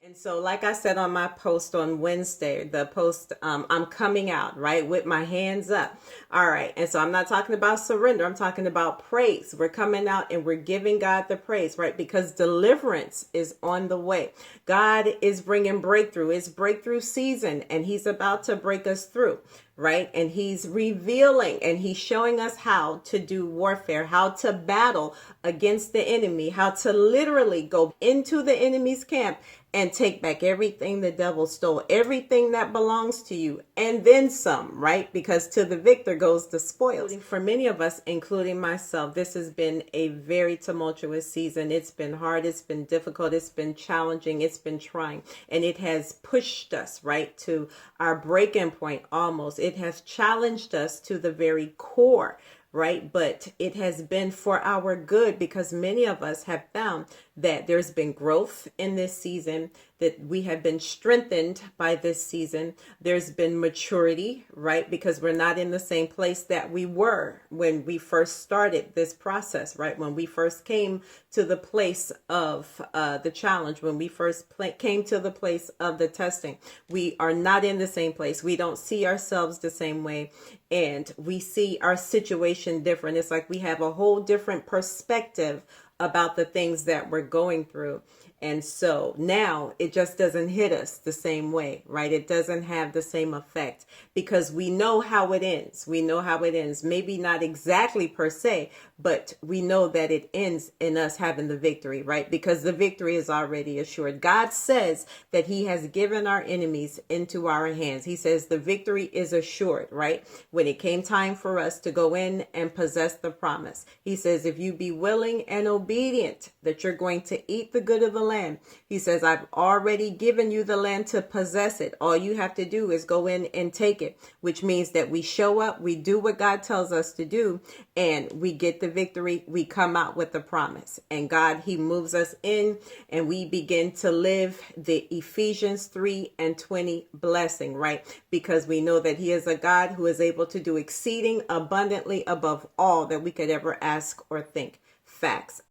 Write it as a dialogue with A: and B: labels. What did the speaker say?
A: And so, like I said on my post on Wednesday, the post, I'm coming out, right, with my hands up. All right. And so I'm not talking about surrender. I'm talking about praise. We're coming out and we're giving God the praise, right? Because deliverance is on the way. God is bringing breakthrough. It's breakthrough season, and he's about to break us through, right? And he's revealing and he's showing us how to do warfare, how to battle against the enemy, how to literally go into the enemy's camp and take back everything the devil stole, everything that belongs to you, and then some, right? Because to the victor goes the spoils. For many of us, including myself, this has been a very tumultuous season. It's been hard, it's been difficult, it's been challenging, it's been trying, and it has pushed us, right, to our breaking point almost. It has challenged us to the very core, right? But it has been for our good, because many of us have found that there's been growth in this season, that we have been strengthened by this season. There's been maturity, right? Because we're not in the same place that we were when we first started this process, right? When we first came to the place of the challenge, when we first came to the place of the testing, we are not in the same place. We don't see ourselves the same way, and we see our situation different. It's like we have a whole different perspective about the things that we're going through. And so now it just doesn't hit us the same way, right? It doesn't have the same effect because we know how it ends. We know how it ends. Maybe not exactly per se, but we know that it ends in us having the victory, right? Because the victory is already assured. God says that he has given our enemies into our hands. He says the victory is assured, right? When it came time for us to go in and possess the promise, he says, if you be willing and obedient, that you're going to eat the good of the land. He says, I've already given you the land to possess it. All you have to do is go in and take it, which means that we show up, we do what God tells us to do, and we get the victory. We come out with the promise, and God, he moves us in, and we begin to live the Ephesians 3:20 blessing, right? Because we know that he is a God who is able to do exceeding abundantly above all that we could ever ask or think. Facts.